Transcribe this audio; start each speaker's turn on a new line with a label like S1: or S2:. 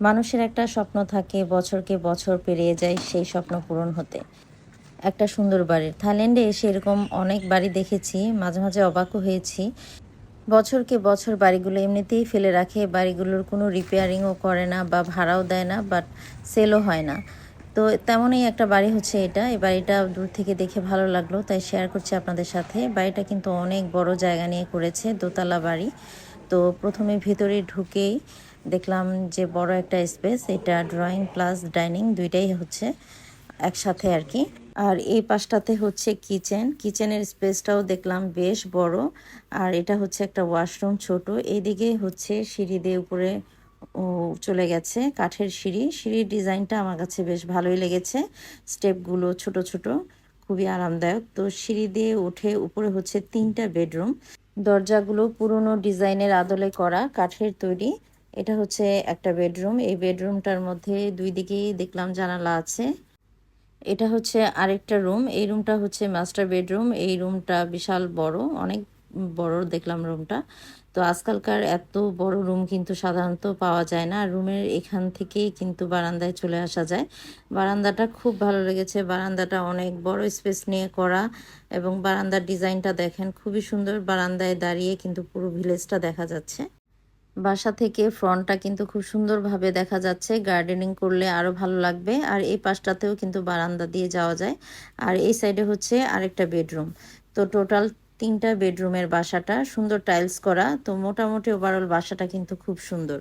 S1: মানুষের একটা স্বপ্ন থাকে, বছরকে বছর পেরিয়ে যায় সেই স্বপ্ন পূরণ হতে। একটা সুন্দর বাড়ির থাইল্যান্ডে এসে এরকম অনেক বাড়ি দেখেছি, মাঝে মাঝে অবাকও হয়েছি। বছরকে বছর বাড়িগুলো এমনিতেই ফেলে রাখে, বাড়িগুলোর কোনো রিপেয়ারিংও করে না বা ভাড়াও দেয় না, বাট সেলও হয় না। তো তেমনই একটা বাড়ি হচ্ছে এটা। এই বাড়িটা দূর থেকে দেখে ভালো লাগলো, তাই শেয়ার করছি আপনাদের সাথে। বাড়িটা কিন্তু অনেক বড় জায়গা নিয়ে করেছে, দোতলা বাড়ি। তো প্রথমে ভিতরে ঢুকেই দেখলাম যে বড় একটা স্পেস, এটা ড্রয়িং প্লাস ডাইনিং দুইটাই হচ্ছে একসাথে আর কি। আর এই পাশটাতে হচ্ছে কিচেনের স্পেসটাও দেখলাম বেশ বড়। আর এটা হচ্ছে একটা ওয়াশরুম ছোট। এইদিকে হচ্ছে সিঁড়ি দিয়ে উপরে চলে গেছে, কাঠের সিঁড়ির ডিজাইনটা আমার কাছে বেশ ভালোই লেগেছে। স্টেপগুলো ছোট ছোট, খুবই আরামদায়ক। তো সিঁড়ি দিয়ে উঠে উপরে হচ্ছে 3টা বেডরুম। দরজাগুলো পুরনো ডিজাইনের আদলে করা, কাঠের তৈরি। এটা হচ্ছে একটা বেডরুম। এই বেডরুমটার মধ্যে দুই দিকেই দেখলাম জানালা আছে। এটা হচ্ছে আরেকটা রুম। এই রুমটা হচ্ছে মাস্টার বেডরুম। এই রুমটা বিশাল বড়, অনেক বড় দেখলাম রুমটা। তো আজকালকার এত বড় রুম কিন্তু সাধারণত পাওয়া যায় না। রুমের এখান থেকেই কিন্তু বারান্দায় চলে আসা যায়। বারান্দাটা খুব ভালো লেগেছে। বারান্দাটা অনেক বড় স্পেস নিয়ে করা, এবং বারান্দার ডিজাইনটা দেখেন খুবই সুন্দর। বারান্দায় দাঁড়িয়ে কিন্তু পুরো ভিলেজটা দেখা যাচ্ছে। বাসা থেকে ফ্রন্টটা কিন্তু খুব সুন্দরভাবে দেখা যাচ্ছে। গার্ডেনিং করলে আরো ভালো লাগবে। আর এই পাশটাতেও কিন্তু বারান্দা দিয়ে যাওয়া যায়। আর এই সাইডে হচ্ছে আরেকটা বেডরুম। তো টোটাল 3টা বেডরুমের বাসাটা, সুন্দর টাইলস করা। তো মোটামুটি ওভারঅল বাসাটা কিন্তু খুব সুন্দর।